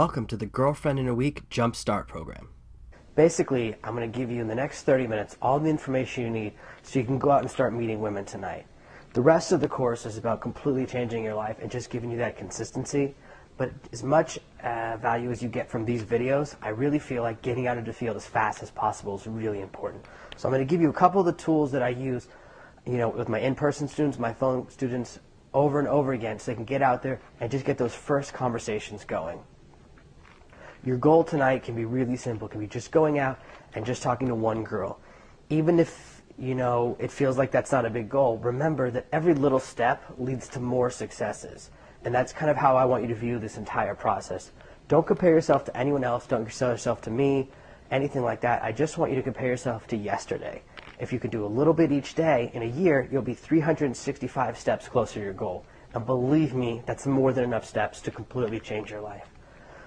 Welcome to the Girlfriend in a Week Jumpstart program. Basically, I'm going to give you in the next 30 minutes all the information you need so you can go out and start meeting women tonight. The rest of the course is about completely changing your life and just giving you that consistency. But as much value as you get from these videos, I really feel like getting out into the field as fast as possible is really important. So I'm going to give you a couple of the tools that I use, with my in-person students, my phone students, over and over again, so they can get out there and just get those first conversations going. Your goal tonight can be really simple. It can be just going out and just talking to one girl. Even if, it feels like that's not a big goal, remember that every little step leads to more successes. And that's kind of how I want you to view this entire process. Don't compare yourself to anyone else. Don't compare yourself to me, anything like that. I just want you to compare yourself to yesterday. If you can do a little bit each day, in a year, you'll be 365 steps closer to your goal. And believe me, that's more than enough steps to completely change your life.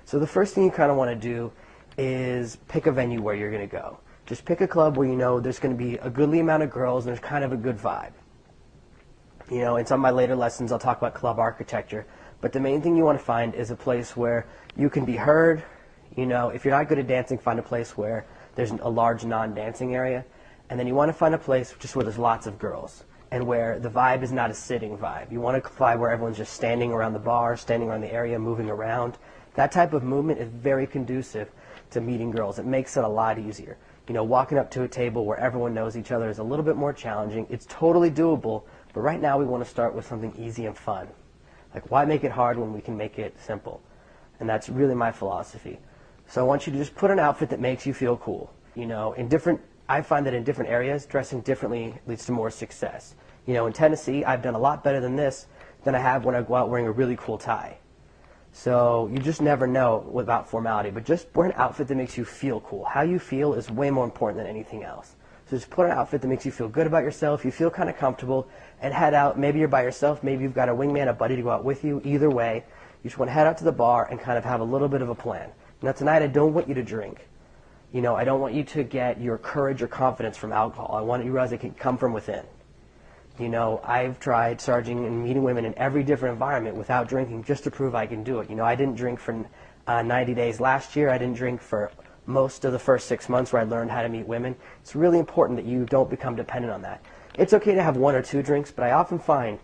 So the first thing you kind of want to do is pick a venue where you're going to go. Just pick a club where you know there's going to be a goodly amount of girls and there's kind of a good vibe. In some of my later lessons I'll talk about club architecture, but the main thing you want to find is a place where you can be heard. If you're not good at dancing, find a place where there's a large non-dancing area. And then you want to find a place just where there's lots of girls and where the vibe is not a sitting vibe. You want a vibe where everyone's just standing around the bar, standing around the area, moving around. That type of movement is very conducive to meeting girls. It makes it a lot easier. Walking up to a table where everyone knows each other is a little bit more challenging. It's totally doable, but right now we want to start with something easy and fun. Like, why make it hard when we can make it simple? And that's really my philosophy. So I want you to just put an outfit that makes you feel cool. I find that in different areas, dressing differently leads to more success. In Tennessee, I've done a lot better than this than I have when I go out wearing a really cool tie. So you just never know about formality, but just wear an outfit that makes you feel cool. How you feel is way more important than anything else. So just put an outfit that makes you feel good about yourself, you feel kind of comfortable, and head out. Maybe you're by yourself, maybe you've got a wingman, a buddy to go out with you. Either way, you just want to head out to the bar and kind of have a little bit of a plan. Now tonight I don't want you to drink. I don't want you to get your courage or confidence from alcohol. I want you to realize it can come from within. I've tried charging and meeting women in every different environment without drinking just to prove I can do it. I didn't drink for 90 days last year. I didn't drink for most of the first 6 months where I learned how to meet women. It's really important that you don't become dependent on that. It's okay to have 1 or 2 drinks, but I often find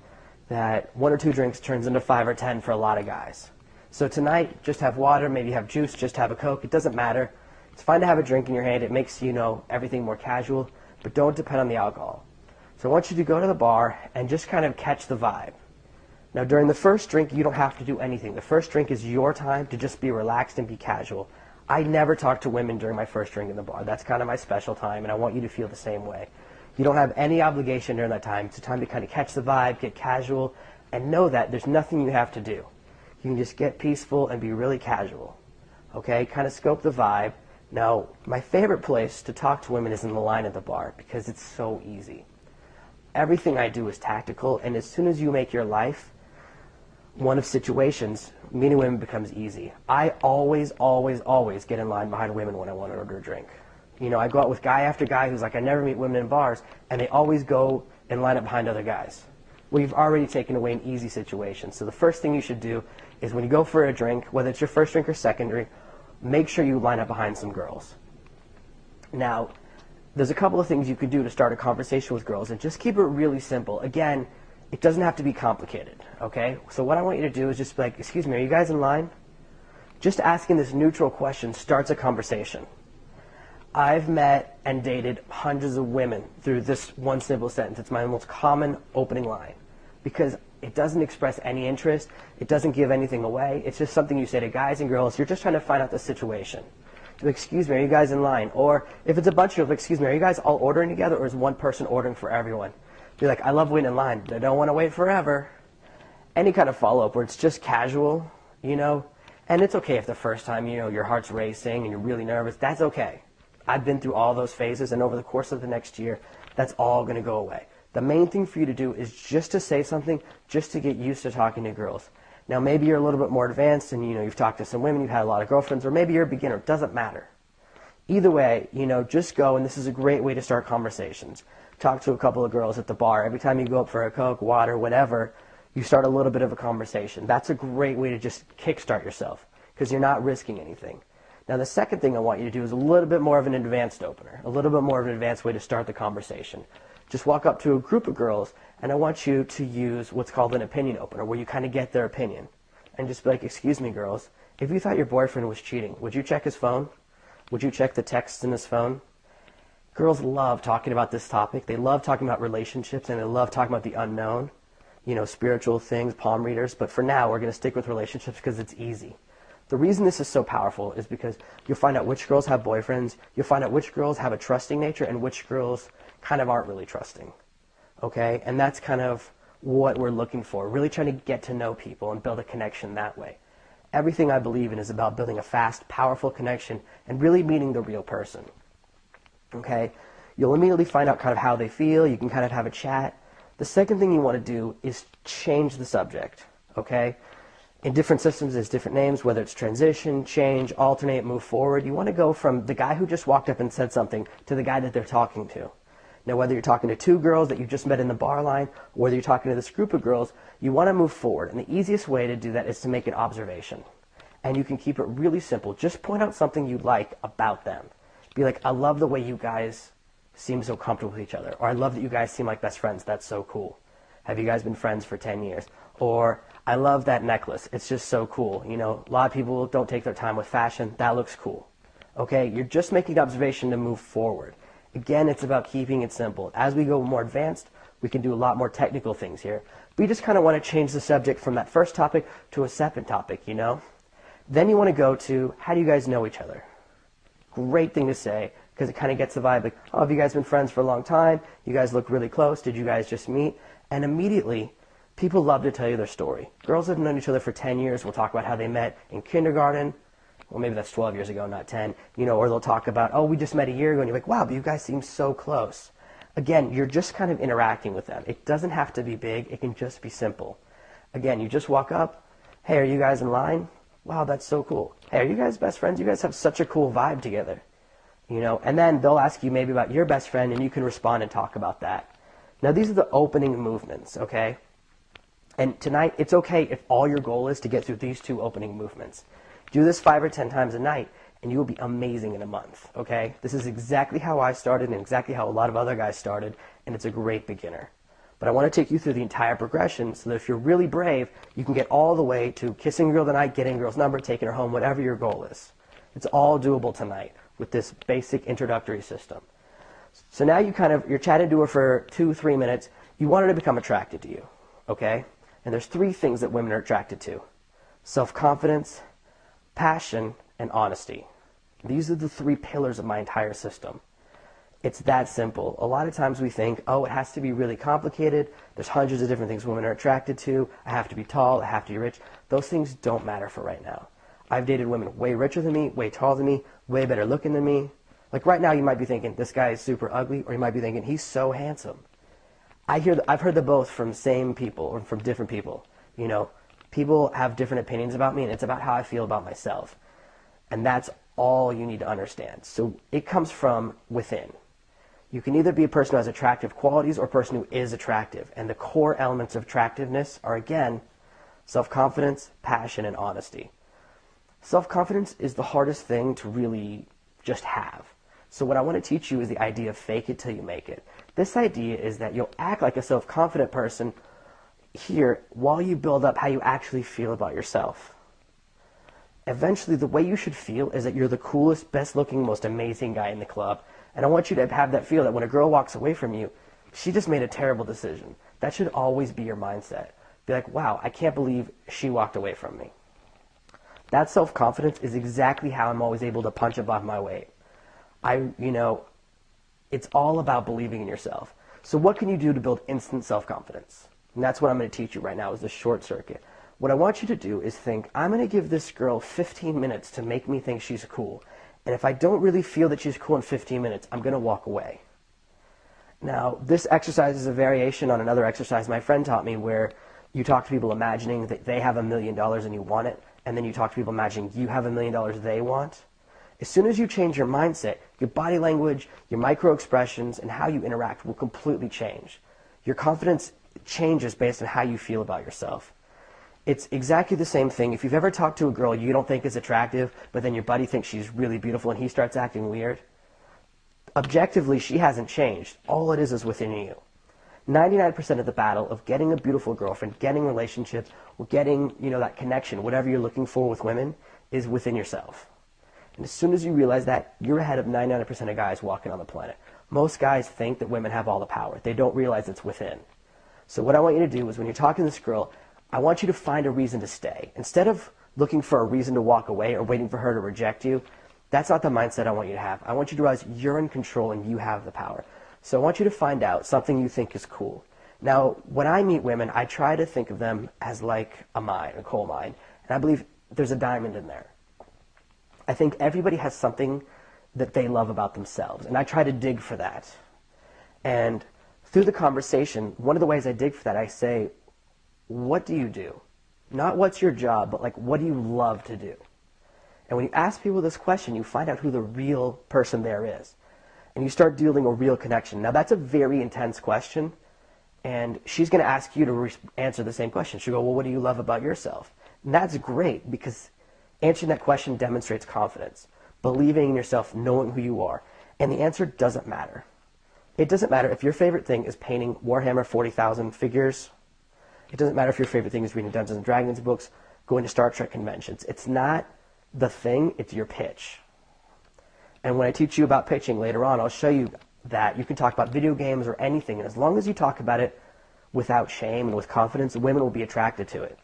that 1 or 2 drinks turns into 5 or 10 for a lot of guys. So tonight, just have water, maybe have juice, just have a Coke. It doesn't matter. It's fine to have a drink in your hand. It makes, everything more casual, but don't depend on the alcohol. So I want you to go to the bar and just kind of catch the vibe. Now during the first drink, you don't have to do anything. The first drink is your time to just be relaxed and be casual. I never talk to women during my first drink in the bar. That's kind of my special time, and I want you to feel the same way. You don't have any obligation during that time. It's a time to kind of catch the vibe, get casual, and know that there's nothing you have to do. You can just get peaceful and be really casual. Okay, kind of scope the vibe. Now, my favorite place to talk to women is in the line at the bar because it's so easy. Everything I do is tactical, and as soon as you make your life one of situations, meeting women becomes easy. I always, always, always get in line behind women when I want to order a drink. I go out with guy after guy who's like, I never meet women in bars, and they always go and line up behind other guys. Well, you've already taken away an easy situation. So the first thing you should do is when you go for a drink, whether it's your first drink or second drink, make sure you line up behind some girls. Now, there's a couple of things you could do to start a conversation with girls, and just keep it really simple. Again, it doesn't have to be complicated, okay? So what I want you to do is just be like, excuse me, are you guys in line? Just asking this neutral question starts a conversation. I've met and dated hundreds of women through this one simple sentence. It's my most common opening line because it doesn't express any interest. It doesn't give anything away. It's just something you say to guys and girls. You're just trying to find out the situation. Excuse me, are you guys in line? Or if it's a bunch of, excuse me, are you guys all ordering together, or is one person ordering for everyone? Be like, I love waiting in line, but I don't want to wait forever. Any kind of follow-up where it's just casual, and it's okay if the first time, your heart's racing and you're really nervous. That's okay. I've been through all those phases, and over the course of the next year, that's all going to go away. The main thing for you to do is just to say something, just to get used to talking to girls. Now, maybe you're a little bit more advanced and, you've talked to some women, you've had a lot of girlfriends, or maybe you're a beginner. It doesn't matter. Either way, just go, and this is a great way to start conversations. Talk to a couple of girls at the bar. Every time you go up for a Coke, water, whatever, you start a little bit of a conversation. That's a great way to just kickstart yourself. because you're not risking anything. Now, the second thing I want you to do is a little bit more of an advanced opener, a little bit more of an advanced way to start the conversation. Just walk up to a group of girls, and I want you to use what's called an opinion opener, where you kind of get their opinion. And just be like, excuse me, girls, if you thought your boyfriend was cheating, would you check his phone? Would you check the texts in his phone? Girls love talking about this topic. They love talking about relationships, and they love talking about the unknown, spiritual things, palm readers. But for now, we're going to stick with relationships because it's easy. The reason this is so powerful is because you'll find out which girls have boyfriends, you'll find out which girls have a trusting nature, and which girls kind of aren't really trusting. Okay? And that's kind of what we're looking for, really trying to get to know people and build a connection that way. Everything I believe in is about building a fast, powerful connection and really meeting the real person. Okay? You'll immediately find out kind of how they feel. You can kind of have a chat. The second thing you want to do is change the subject. Okay? In different systems, there's different names, whether it's transition, change, alternate, move forward. You want to go from the guy who just walked up and said something to the guy that they're talking to. Now, whether you're talking to two girls that you just met in the bar line, or whether you're talking to this group of girls, you want to move forward. And the easiest way to do that is to make an observation. And you can keep it really simple. Just point out something you like about them. Be like, I love the way you guys seem so comfortable with each other. Or I love that you guys seem like best friends. That's so cool. Have you guys been friends for 10 years? Or, I love that necklace. It's just so cool. A lot of people don't take their time with fashion. That looks cool. Okay? You're just making an observation to move forward. Again, it's about keeping it simple. As we go more advanced, we can do a lot more technical things here. But you just kind of want to change the subject from that first topic to a second topic, Then you want to go to, how do you guys know each other? Great thing to say, because it kind of gets the vibe like, oh, have you guys been friends for a long time? You guys look really close. Did you guys just meet? And immediately, people love to tell you their story. Girls that have known each other for 10 years will talk about how they met in kindergarten. Well, maybe that's 12 years ago, not 10. Or they'll talk about, oh, we just met a year ago. And you're like, wow, but you guys seem so close. Again, you're just kind of interacting with them. It doesn't have to be big. It can just be simple. Again, you just walk up. Hey, are you guys in line? Wow, that's so cool. Hey, are you guys best friends? You guys have such a cool vibe together. And then they'll ask you maybe about your best friend, and you can respond and talk about that. Now, these are the opening movements, okay? And tonight, it's okay if all your goal is to get through these two opening movements. Do this 5 or 10 times a night, and you will be amazing in a month, okay? This is exactly how I started and exactly how a lot of other guys started, and it's a great beginner. But I want to take you through the entire progression so that if you're really brave, you can get all the way to kissing a girl tonight, getting a girl's number, taking her home, whatever your goal is. It's all doable tonight with this basic introductory system. So now you're chatting to her for 2-3 minutes. You want her to become attracted to you, okay? And there's 3 things that women are attracted to: self-confidence, passion, and honesty. These are the 3 pillars of my entire system. It's that simple. A lot of times we think, oh, it has to be really complicated. There's hundreds of different things women are attracted to. I have to be tall. I have to be rich. Those things don't matter for right now. I've dated women way richer than me, way taller than me, way better looking than me. Like right now you might be thinking, this guy is super ugly, or you might be thinking, he's so handsome. I've heard the both from same people or from different people. People have different opinions about me, and it's about how I feel about myself. And that's all you need to understand. So it comes from within. You can either be a person who has attractive qualities or a person who is attractive. And the core elements of attractiveness are, again, self-confidence, passion, and honesty. Self-confidence is the hardest thing to really just have. So what I want to teach you is the idea of fake it till you make it. This idea is that you'll act like a self-confident person here while you build up how you actually feel about yourself. Eventually, the way you should feel is that you're the coolest, best-looking, most amazing guy in the club. And I want you to have that feel that when a girl walks away from you, she just made a terrible decision. That should always be your mindset. Be like, wow, I can't believe she walked away from me. That self-confidence is exactly how I'm always able to punch above my weight. It's all about believing in yourself. So what can you do to build instant self-confidence? And that's what I'm going to teach you right now is the short circuit. What I want you to do is think, I'm going to give this girl 15 minutes to make me think she's cool. And if I don't really feel that she's cool in 15 minutes, I'm going to walk away. Now, this exercise is a variation on another exercise my friend taught me where you talk to people imagining that they have $1 million and you want it, and then you talk to people imagining you have $1 million they want. As soon as you change your mindset, your body language, your micro expressions, and how you interact will completely change. Your confidence changes based on how you feel about yourself. It's exactly the same thing. If you've ever talked to a girl you don't think is attractive, but then your buddy thinks she's really beautiful and he starts acting weird, objectively, she hasn't changed. All it is within you. 99% of the battle of getting a beautiful girlfriend, getting relationships, or getting, that connection, whatever you're looking for with women, is within yourself. And as soon as you realize that, you're ahead of 99% of guys walking on the planet. Most guys think that women have all the power. They don't realize it's within. So what I want you to do is when you're talking to this girl, I want you to find a reason to stay. Instead of looking for a reason to walk away or waiting for her to reject you, that's not the mindset I want you to have. I want you to realize you're in control and you have the power. So I want you to find out something you think is cool. Now, when I meet women, I try to think of them as like a mine, a coal mine. And I believe there's a diamond in there. I think everybody has something that they love about themselves. And I try to dig for that. And through the conversation, one of the ways I dig for that, I say, what do you do? Not what's your job, but like, what do you love to do? And when you ask people this question, you find out who the real person there is. And you start building a real connection. Now, that's a very intense question. And she's going to ask you to answer the same question. She'll go, well, what do you love about yourself? And that's great because answering that question demonstrates confidence, believing in yourself, knowing who you are. And the answer doesn't matter. It doesn't matter if your favorite thing is painting Warhammer 40,000 figures. It doesn't matter if your favorite thing is reading Dungeons and Dragons books, going to Star Trek conventions. It's not the thing, it's your pitch. And when I teach you about pitching later on, I'll show you that you can talk about video games or anything. And as long as you talk about it without shame and with confidence, women will be attracted to it.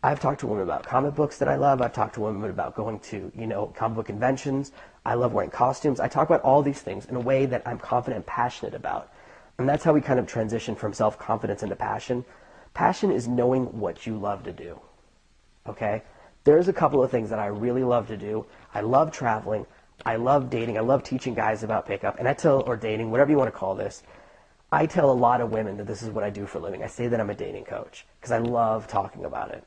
I've talked to women about comic books that I love. I've talked to women about going to, comic book conventions. I love wearing costumes. I talk about all these things in a way that I'm confident and passionate about. And that's how we kind of transition from self-confidence into passion. Passion is knowing what you love to do. Okay? There's a couple of things that I really love to do. I love traveling. I love dating. I love teaching guys about pickup. And or dating, whatever you want to call this. I tell a lot of women that this is what I do for a living. I say that I'm a dating coach because I love talking about it.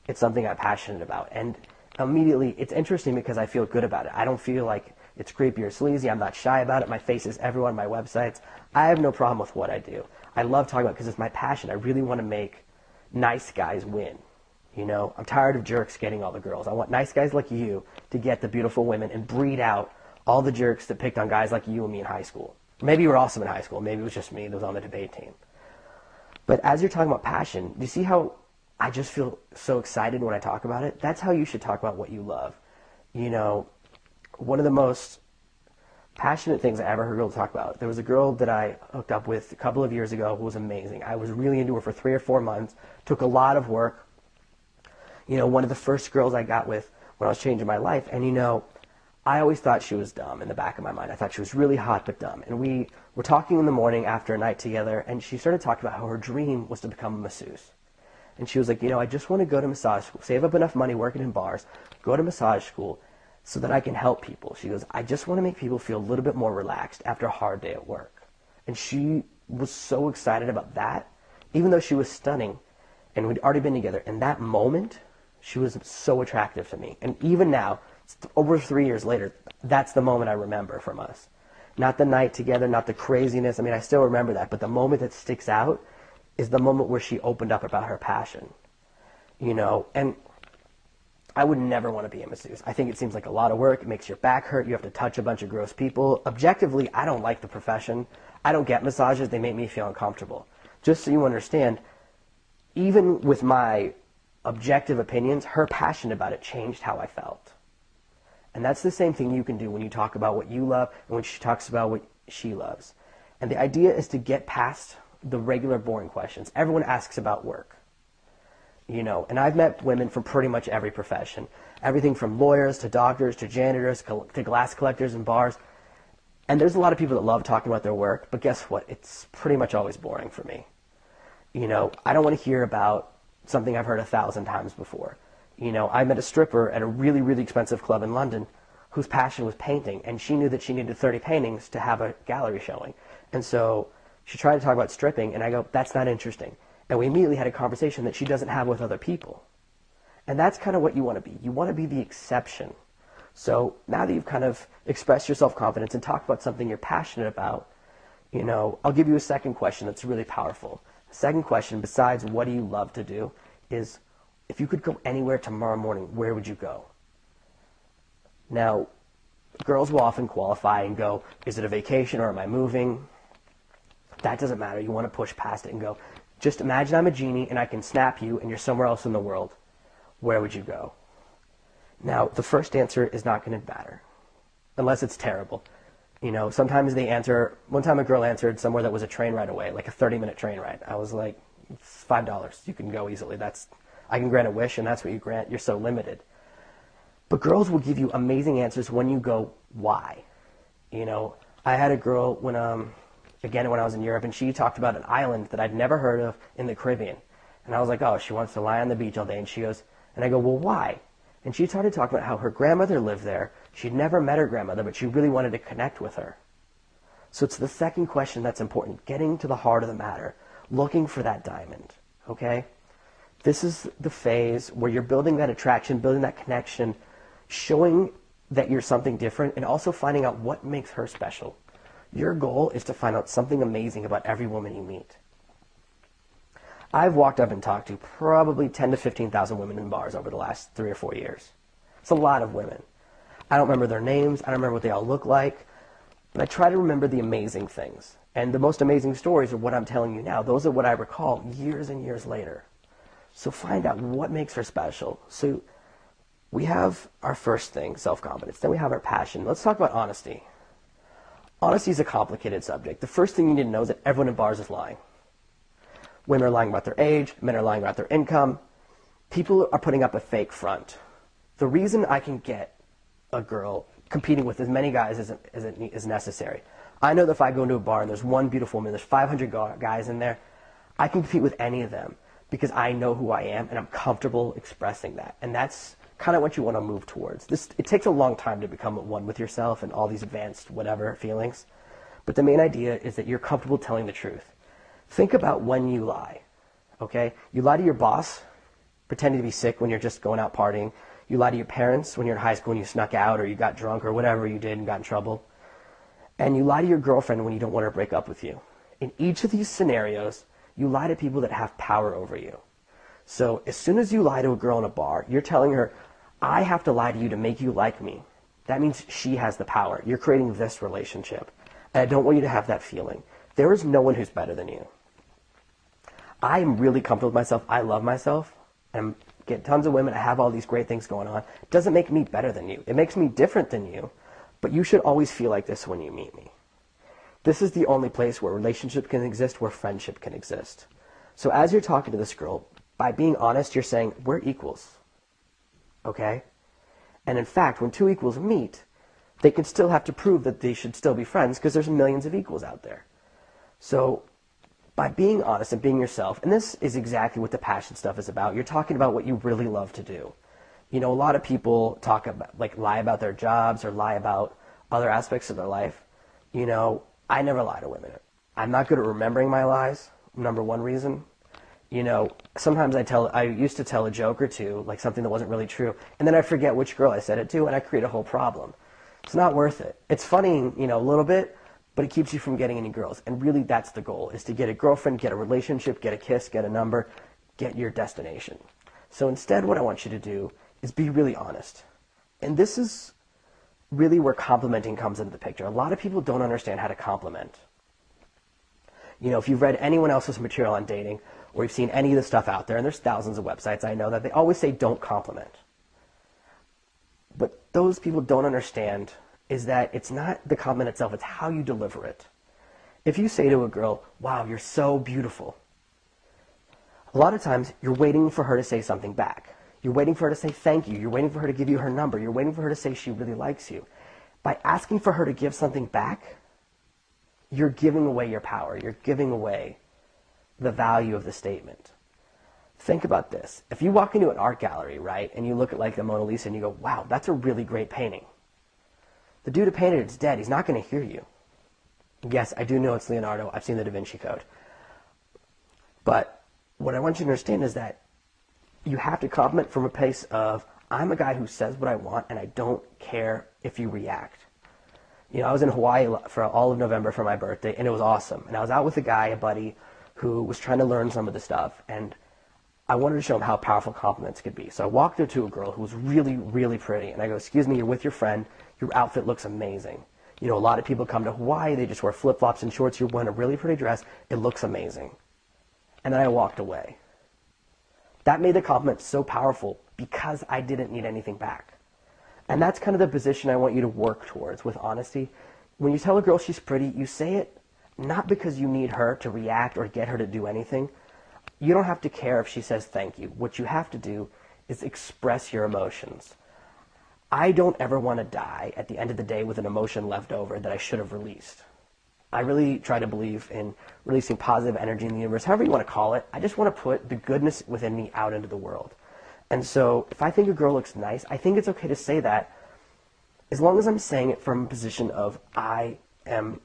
It's something I'm passionate about. And immediately, it's interesting because I feel good about it. I don't feel like it's creepy or sleazy. I'm not shy about it. My face is everywhere on my websites. I have no problem with what I do. I love talking about it because it's my passion. I really want to make nice guys win. I'm tired of jerks getting all the girls. I want nice guys like you to get the beautiful women and breed out all the jerks that picked on guys like you and me in high school. Maybe you were awesome in high school. Maybe it was just me that was on the debate team. But as you're talking about passion, do you see how I just feel so excited when I talk about it? That's how you should talk about what you love. One of the most passionate things I ever heard a girl talk about, there was a girl that I hooked up with a couple of years ago who was amazing. I was really into her for 3 or 4 months. Took a lot of work. One of the first girls I got with when I was changing my life. And, I always thought she was dumb in the back of my mind. I thought she was really hot but dumb. And we were talking in the morning after a night together, and she started talking about how her dream was to become a masseuse. And she was like, I just want to go to massage school, save up enough money working in bars, go to massage school so that I can help people. She goes, I just want to make people feel a little bit more relaxed after a hard day at work. And she was so excited about that, even though she was stunning and we'd already been together. In that moment, she was so attractive to me. And even now, over 3 years later, that's the moment I remember from us. Not the night together, not the craziness. I still remember that. But the moment that sticks out is the moment where she opened up about her passion. And I would never want to be a masseuse. I think it seems like a lot of work. It makes your back hurt. You have to touch a bunch of gross people. Objectively, I don't like the profession. I don't get massages. They make me feel uncomfortable. Just so you understand, even with my objective opinions, her passion about it changed how I felt. And that's the same thing you can do when you talk about what you love and when she talks about what she loves. And the idea is to get past the regular boring questions. Everyone asks about work. And I've met women from pretty much every profession. Everything from lawyers to doctors to janitors to glass collectors in bars. And there's a lot of people that love talking about their work, but guess what? It's pretty much always boring for me. I don't want to hear about something I've heard 1,000 times before. I met a stripper at a really, really expensive club in London whose passion was painting, and she knew that she needed 30 paintings to have a gallery showing. And so she tried to talk about stripping, and I go, that's not interesting. And we immediately had a conversation that she doesn't have with other people. And that's kind of what you want to be. You want to be the exception. So now that you've kind of expressed your self-confidence and talked about something you're passionate about, I'll give you a second question that's really powerful. The second question, besides what do you love to do, is if you could go anywhere tomorrow morning, where would you go? Now, girls will often qualify and go, is it a vacation or am I moving? That doesn't matter. You want to push past it and go, just imagine I'm a genie and I can snap you and you're somewhere else in the world. Where would you go? Now, the first answer is not going to matter, unless it's terrible. You know, sometimes they answer, one time a girl answered somewhere that was a train ride away, like a 30-minute train ride. I was like, it's $5. You can go easily. I can grant a wish, and that's what you grant. You're so limited. But girls will give you amazing answers when you go, why? You know, I had a girl when I was in Europe, and she talked about an island that I'd never heard of in the Caribbean. And I was like, oh, she wants to lie on the beach all day. And she goes, and I go, well, why? And she started talking about how her grandmother lived there. She'd never met her grandmother, but she really wanted to connect with her. So it's the second question that's important, getting to the heart of the matter, looking for that diamond, okay? This is the phase where you're building that attraction, building that connection, showing that you're something different, and also finding out what makes her special. Your goal is to find out something amazing about every woman you meet. I've walked up and talked to probably 10 to 15,000 women in bars over the last 3 or 4 years. It's a lot of women. I don't remember their names. I don't remember what they all look like. But I try to remember the amazing things. And the most amazing stories are what I'm telling you now. Those are what I recall years and years later. So find out what makes her special. So we have our first thing, self-confidence. Then we have our passion. Let's talk about honesty. Honesty is a complicated subject. The first thing you need to know is that everyone in bars is lying. Women are lying about their age. Men are lying about their income. People are putting up a fake front. The reason I can get a girl competing with as many guys as is necessary. I know that if I go into a bar and there's one beautiful woman, there's 500 guys in there, I can compete with any of them because I know who I am and I'm comfortable expressing that. And that's kind of what you want to move towards. It takes a long time to become one with yourself and all these advanced whatever feelings. But the main idea is that you're comfortable telling the truth. Think about when you lie, okay? You lie to your boss, pretending to be sick when you're just going out partying. You lie to your parents when you're in high school and you snuck out or you got drunk or whatever you did and got in trouble. And you lie to your girlfriend when you don't want her to break up with you. In each of these scenarios, you lie to people that have power over you. So as soon as you lie to a girl in a bar, you're telling her, I have to lie to you to make you like me. That means she has the power. You're creating this relationship. And I don't want you to have that feeling. There is no one who's better than you. I am really comfortable with myself. I love myself. I'm get tons of women. I have all these great things going on. It doesn't make me better than you. It makes me different than you. But you should always feel like this when you meet me. This is the only place where relationship can exist, where friendship can exist. So as you're talking to this girl, by being honest, you're saying, we're equals. Okay? And in fact, when two equals meet, they can still have to prove that they should still be friends because there's millions of equals out there. So by being honest and being yourself, and this is exactly what the passion stuff is about. You're talking about what you really love to do. You know, a lot of people talk about, lie about their jobs or lie about other aspects of their life. You know, I never lie to women. I'm not good at remembering my lies, number one reason. You know, sometimes I used to tell a joke or two, like something that wasn't really true, and then I forget which girl I said it to, and I create a whole problem. It's not worth it. It's funny, you know, a little bit, but it keeps you from getting any girls. And really, that's the goal, is to get a girlfriend, get a relationship, get a kiss, get a number, get your destination. So instead, what I want you to do is be really honest. And this is really where complimenting comes into the picture. A lot of people don't understand how to compliment. You know, if you've read anyone else's material on dating, or you've seen any of the stuff out there, and there's thousands of websites, I know that they always say don't compliment. But those people don't understand is that it's not the compliment itself, it's how you deliver it. If you say to a girl, wow, you're so beautiful, a lot of times you're waiting for her to say something back. You're waiting for her to say thank you. You're waiting for her to give you her number. You're waiting for her to say she really likes you. By asking for her to give something back, you're giving away your power. You're giving away the value of the statement. Think about this. If you walk into an art gallery, right, and you look at the Mona Lisa and you go, wow, that's a really great painting. The dude who painted it's dead. He's not going to hear you. Yes, I do know it's Leonardo. I've seen the Da Vinci Code. But what I want you to understand is that you have to compliment from a place of, I'm a guy who says what I want and I don't care if you react. You know, I was in Hawaii for all of November for my birthday and it was awesome. And I was out with a guy, a buddy, who was trying to learn some of the stuff. And I wanted to show them how powerful compliments could be. So I walked up to a girl who was really, really pretty, and I go, excuse me, you're with your friend, your outfit looks amazing. You know, a lot of people come to Hawaii, they just wear flip-flops and shorts, you're wearing a really pretty dress, it looks amazing. And then I walked away. That made the compliment so powerful because I didn't need anything back. And that's kind of the position I want you to work towards with honesty. When you tell a girl she's pretty, you say it not because you need her to react or get her to do anything. You don't have to care if she says thank you. What you have to do is express your emotions. I don't ever want to die at the end of the day with an emotion left over that I should have released. I really try to believe in releasing positive energy in the universe, however you want to call it. I just want to put the goodness within me out into the world. And so if I think a girl looks nice, I think it's okay to say that as long as I'm saying it from a position of I am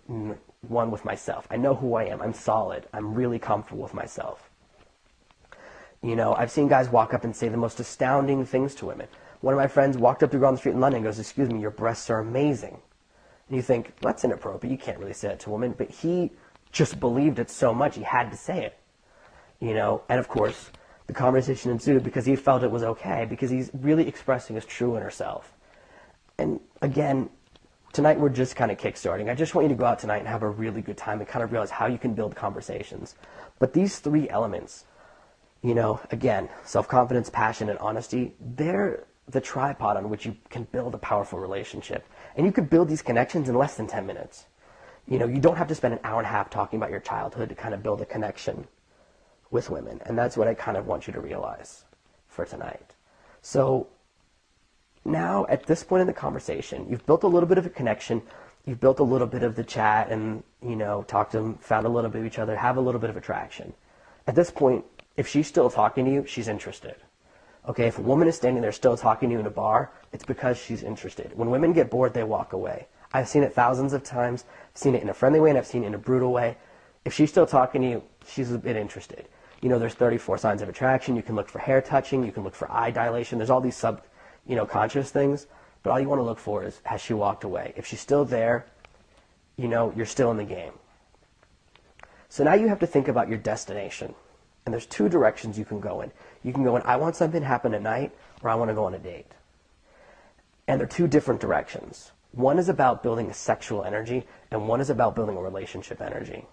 one with myself. I know who I am. I'm solid. I'm really comfortable with myself. You know, I've seen guys walk up and say the most astounding things to women. One of my friends walked up to a girl on the street in London and goes, excuse me, your breasts are amazing. And you think, that's inappropriate. You can't really say that to a woman. But he just believed it so much, he had to say it. You know, and of course, the conversation ensued because he felt it was okay, because he's really expressing his true inner self. And again, tonight we're just kind of kickstarting. I just want you to go out tonight and have a really good time and kind of realize how you can build conversations. But these three elements, you know, again, self-confidence, passion, and honesty, they're the tripod on which you can build a powerful relationship. And you could build these connections in less than 10 minutes. You know, you don't have to spend an hour and a half talking about your childhood to kind of build a connection with women. And that's what I kind of want you to realize for tonight. So now, at this point in the conversation, you've built a little bit of a connection, you've built a little bit of the chat and, you know, talked to them, found a little bit of each other, have a little bit of attraction. At this point, if she's still talking to you, she's interested. Okay, if a woman is standing there still talking to you in a bar, it's because she's interested. When women get bored, they walk away. I've seen it thousands of times. I've seen it in a friendly way, and I've seen it in a brutal way. If she's still talking to you, she's a bit interested. You know, there's 34 signs of attraction. You can look for hair touching. You can look for eye dilation. There's all these conscious things. But all you want to look for is, has she walked away? If she's still there, you know, you're still in the game. So now you have to think about your destination. And there's two directions you can go in. You can go in, I want something to happen tonight, or I want to go on a date. And they're two different directions. One is about building a sexual energy, and one is about building a relationship energy.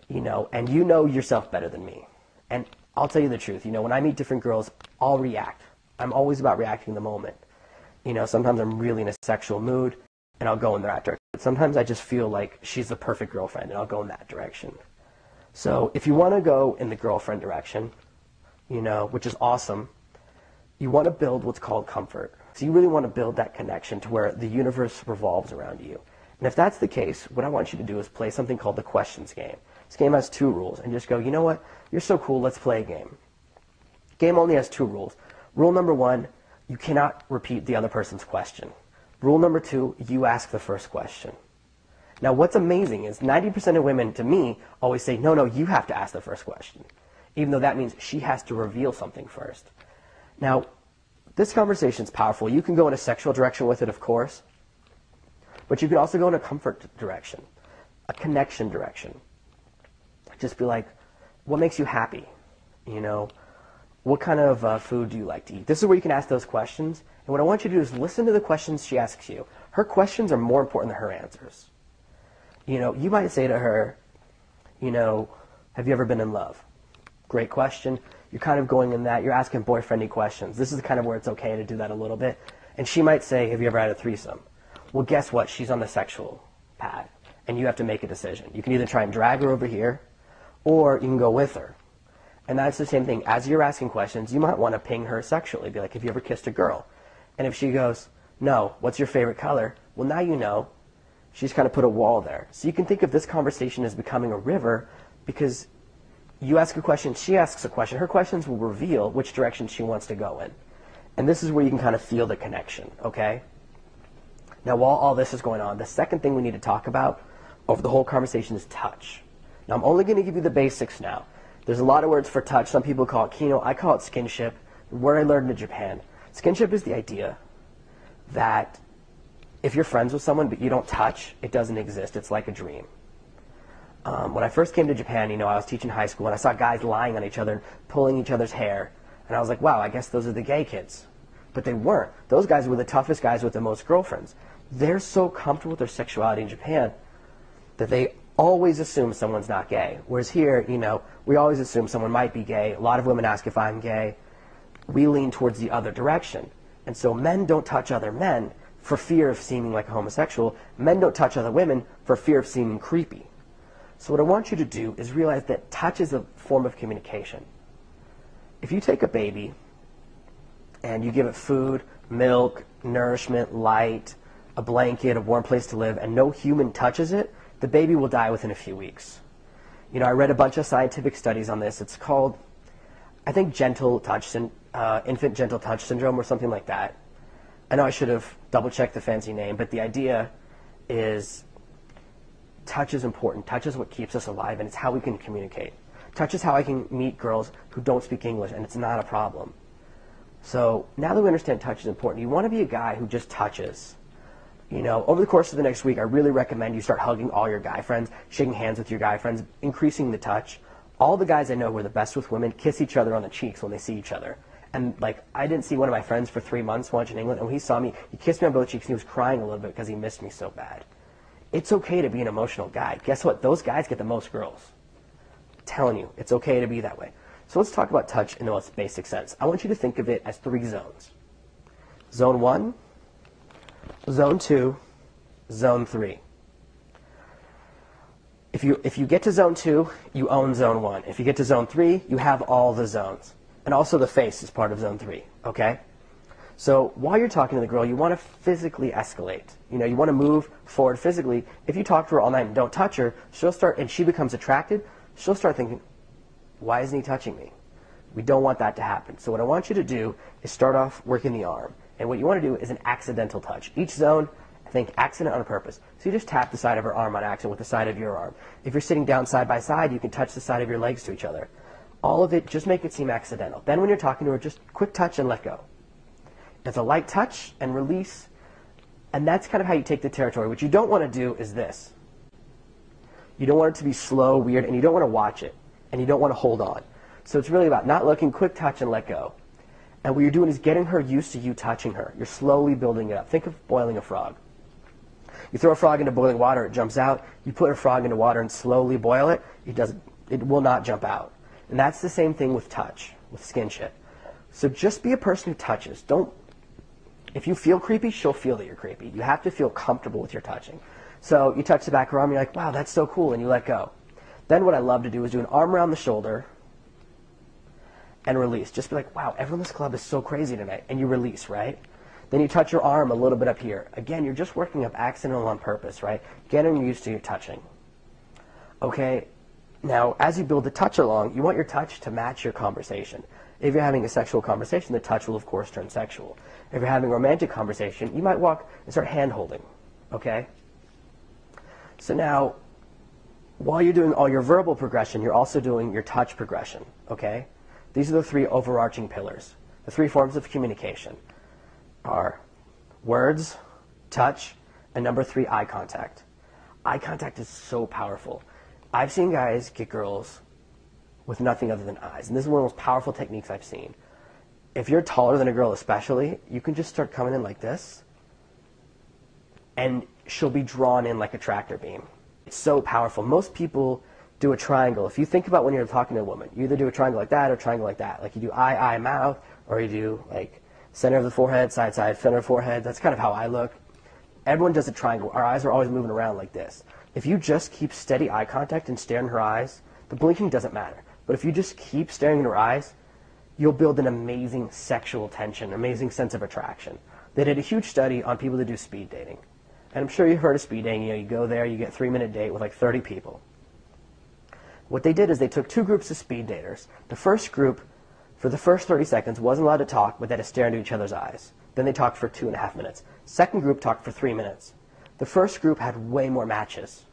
You know, and you know yourself better than me. And I'll tell you the truth. You know, when I meet different girls, I'll react. I'm always about reacting in the moment. You know, sometimes I'm really in a sexual mood, and I'll go in that direction. But sometimes I just feel like she's the perfect girlfriend, and I'll go in that direction. So if you want to go in the girlfriend direction, you know, which is awesome, you want to build what's called comfort. So you really want to build that connection to where the universe revolves around you. And if that's the case, what I want you to do is play something called the questions game. This game has 2 rules, and just go, you know what, you're so cool, let's play a game. Game only has 2 rules. Rule number 1, you cannot repeat the other person's question. Rule number 2, you ask the first question. Now, what's amazing is 90% of women, to me, always say, no, you have to ask the first question, even though that means she has to reveal something first. Now, this conversation is powerful. You can go in a sexual direction with it, of course, but you can also go in a comfort direction, a connection direction. Just be like, what makes you happy? You know, what kind of food do you like to eat? This is where you can ask those questions, and what I want you to do is listen to the questions she asks you. Her questions are more important than her answers. You know, you might say to her, you know, have you ever been in love? Great question. You're kind of going in that. You're asking boyfriendy questions. This is kind of where it's okay to do that a little bit. And she might say, have you ever had a threesome? Well, guess what? She's on the sexual path, and you have to make a decision. You can either try and drag her over here, or you can go with her. And that's the same thing. As you're asking questions, you might want to ping her sexually. Be like, have you ever kissed a girl? And if she goes, no, what's your favorite color? Well, now you know. She's kind of put a wall there. So you can think of this conversation as becoming a river because you ask a question, she asks a question. Her questions will reveal which direction she wants to go in. And this is where you can kind of feel the connection, okay? Now, while all this is going on, the second thing we need to talk about over the whole conversation is touch. Now, I'm only going to give you the basics now. There's a lot of words for touch. Some people call it kino. I call it skinship. The word I learned in Japan. Skinship is the idea that if you're friends with someone but you don't touch, it doesn't exist. It's like a dream. When I first came to Japan, I was teaching high school, and I saw guys lying on each other, pulling each other's hair, and I was like, wow, I guess those are the gay kids. But they weren't. Those guys were the toughest guys with the most girlfriends. They're so comfortable with their sexuality in Japan that they always assume someone's not gay. Whereas here, we always assume someone might be gay. A lot of women ask if I'm gay. We lean towards the other direction. And so men don't touch other men for fear of seeming like a homosexual. Men don't touch other women for fear of seeming creepy. So what I want you to do is realize that touch is a form of communication. If you take a baby and you give it food, milk, nourishment, light, a blanket, a warm place to live, and no human touches it, the baby will die within a few weeks. I read a bunch of scientific studies on this. It's called, I think, infant gentle touch syndrome or something like that. I know I should have double-checked the fancy name, but the idea is touch is important. Touch is what keeps us alive, and it's how we can communicate. Touch is how I can meet girls who don't speak English, and it's not a problem. So now that we understand touch is important, you want to be a guy who just touches. Over the course of the next week, I really recommend you start hugging all your guy friends, shaking hands with your guy friends, increasing the touch. All the guys I know who are the best with women kiss each other on the cheeks when they see each other. And, I didn't see one of my friends for 3 months watching England, and when he saw me, he kissed me on both cheeks, and he was crying a little bit because he missed me so bad. It's okay to be an emotional guy. Guess what? Those guys get the most girls. I'm telling you, it's okay to be that way. So let's talk about touch in the most basic sense. I want you to think of it as 3 zones. Zone 1, Zone 2, Zone 3. If you get to Zone 2, you own Zone 1. If you get to Zone 3, you have all the zones. And also the face is part of Zone 3, okay? So while you're talking to the girl, you want to physically escalate. You want to move forward physically. If you talk to her all night and don't touch her, and she becomes attracted, she'll start thinking, why isn't he touching me? We don't want that to happen. So what I want you to do is start off working the arm. And what you want to do is an accidental touch. Each zone, think accident on purpose. So you just tap the side of her arm on accident with the side of your arm. If you're sitting down side by side, you can touch the side of your legs to each other. All of it, just make it seem accidental. Then when you're talking to her, just quick touch and let go. It's a light touch and release, and that's kind of how you take the territory. What you don't want to do is this. You don't want it to be slow, weird, and you don't want to watch it, and you don't want to hold on. So it's really about not looking, quick touch and let go. And what you're doing is getting her used to you touching her. You're slowly building it up. Think of boiling a frog. You throw a frog into boiling water, it jumps out. You put a frog into water and slowly boil it, it will not jump out. And that's the same thing with touch, with skinship. So just be a person who touches. If you feel creepy, she'll feel that you're creepy. You have to feel comfortable with your touching. So you touch the back of her arm, you're like, wow, that's so cool, and you let go. Then what I love to do is do an arm around the shoulder and release. Just be like, wow, everyone in this club is so crazy tonight, and you release, right? Then you touch your arm a little bit up here. Again, you're just working up accidental on purpose, right? Getting used to your touching. Okay, now as you build the touch along, you want your touch to match your conversation. If you're having a sexual conversation, the touch will, of course, turn sexual. If you're having a romantic conversation, you might walk and start hand-holding, okay? So now, while you're doing all your verbal progression, you're also doing your touch progression, okay? These are the 3 overarching pillars. The 3 forms of communication are words, touch, and number 3, eye contact. Eye contact is so powerful. I've seen guys get girls with nothing other than eyes. And this is one of the most powerful techniques I've seen. If you're taller than a girl especially, you can just start coming in like this, and she'll be drawn in like a tractor beam. It's so powerful. Most people do a triangle. If you think about when you're talking to a woman, you either do a triangle like that or a triangle like that. Like you do eye, mouth, or you do like center of the forehead, side, center of forehead. That's kind of how I look. Everyone does a triangle. Our eyes are always moving around like this. If you just keep steady eye contact and stare in her eyes, the blinking doesn't matter. But if you just keep staring in her eyes, you'll build an amazing sexual tension, amazing sense of attraction. They did a huge study on people that do speed dating. And I'm sure you've heard of speed dating. You go there, you get a 3-minute date with like 30 people. What they did is they took 2 groups of speed daters. The first group, for the first 30 seconds, wasn't allowed to talk, but they had to stare into each other's eyes. Then they talked for 2.5 minutes. Second group talked for 3 minutes. The first group had way more matches.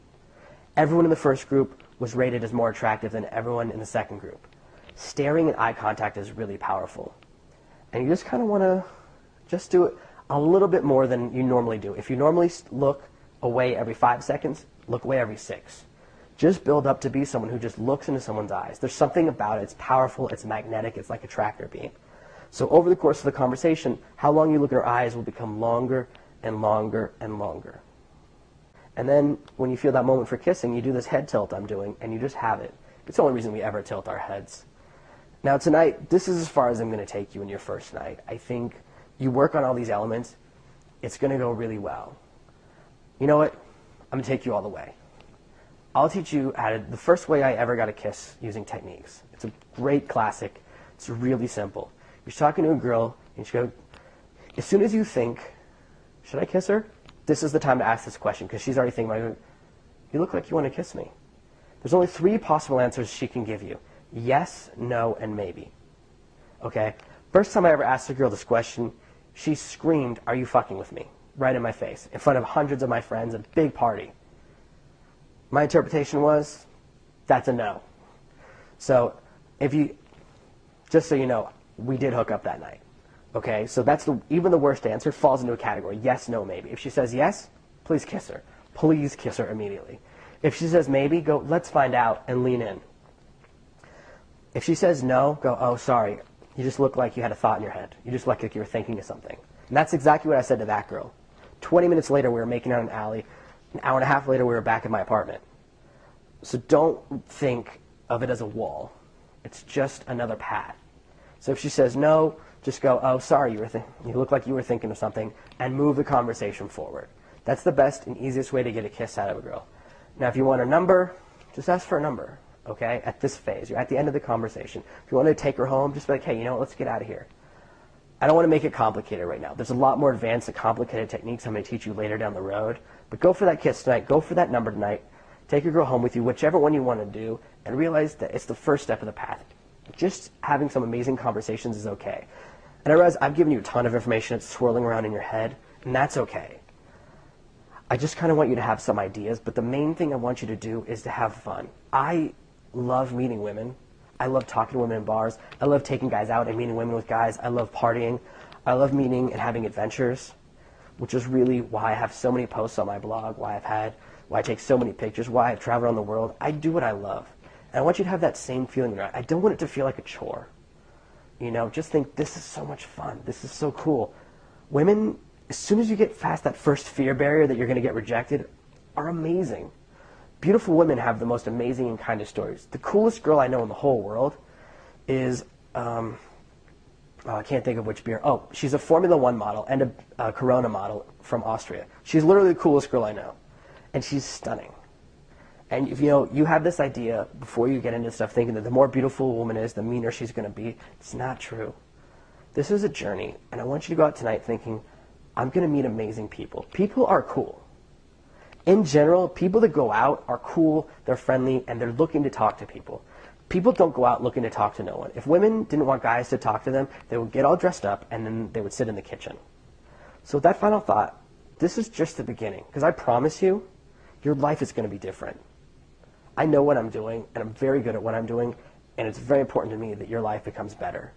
Everyone in the first group was rated as more attractive than everyone in the second group. Staring and eye contact is really powerful. And you just kind of want to just do it a little bit more than you normally do. If you normally look away every 5 seconds, look away every 6. just build up to be someone who just looks into someone's eyes. There's something about it. It's powerful. It's magnetic. It's like a tractor beam. So over the course of the conversation, how long you look in her eyes will become longer and longer and longer. And then when you feel that moment for kissing, you do this head tilt I'm doing, and you just have it. It's the only reason we ever tilt our heads. Now tonight, this is as far as I'm going to take you in your first night. I think you work on all these elements, it's going to go really well. You know what? I'm going to take you all the way. I'll teach you the first way I ever got a kiss using techniques. It's a great classic. It's really simple. You're talking to a girl, and she goes, as soon as you think, should I kiss her? This is the time to ask this question, because she's already thinking, you look like you want to kiss me. There's only 3 possible answers she can give you. Yes, no, and maybe. Okay? First time I ever asked a girl this question, she screamed, are you fucking with me? Right in my face, in front of hundreds of my friends, a big party. My interpretation was, that's a no. So, just so you know, we did hook up that night. Okay, so that's even the worst answer falls into a category, yes, no, maybe. If she says yes, please kiss her. Please kiss her immediately. If she says maybe, go, let's find out, and lean in. If she says no, go, oh, sorry, you just look like you had a thought in your head. You just look like you were thinking of something. And that's exactly what I said to that girl. 20 minutes later, we were making out in an alley. An hour and a half later, we were back in my apartment. So don't think of it as a wall. It's just another path. So if she says no, just go, oh, sorry, you look like you were thinking of something, and move the conversation forward. That's the best and easiest way to get a kiss out of a girl. Now, if you want a number, just ask for a number, okay, at this phase. You're at the end of the conversation. If you want to take her home, just be like, hey, you know what, let's get out of here. I don't want to make it complicated right now. There's a lot more advanced and complicated techniques I'm going to teach you later down the road. But go for that kiss tonight. Go for that number tonight. Take your girl home with you, whichever one you want to do, and realize that it's the first step of the path. Just having some amazing conversations is okay. And I realize I've given you a ton of information that's swirling around in your head, and that's okay. I just kind of want you to have some ideas, but the main thing I want you to do is to have fun. I love meeting women. I love talking to women in bars. I love taking guys out and meeting women with guys. I love partying. I love meeting and having adventures, which is really why I have so many posts on my blog, why I take so many pictures, why I've traveled around the world. I do what I love. And I want you to have that same feeling. I don't want it to feel like a chore. You know, just think, this is so much fun. This is so cool. Women, as soon as you get past that first fear barrier that you're going to get rejected, are amazing. Beautiful women have the most amazing and kindest stories. The coolest girl I know in the whole world is, I can't think of which beer. Oh, she's a Formula One model and a Corona model from Austria. She's literally the coolest girl I know. And she's stunning. And if you have this idea before you get into stuff thinking that the more beautiful a woman is, the meaner she's going to be. It's not true. This is a journey, and I want you to go out tonight thinking, I'm going to meet amazing people. People are cool. In general, people that go out are cool, they're friendly, and they're looking to talk to people. People don't go out looking to talk to no one. If women didn't want guys to talk to them, they would get all dressed up, and then they would sit in the kitchen. So with that final thought, this is just the beginning, because I promise you, your life is going to be different. I know what I'm doing, and I'm very good at what I'm doing, and it's very important to me that your life becomes better.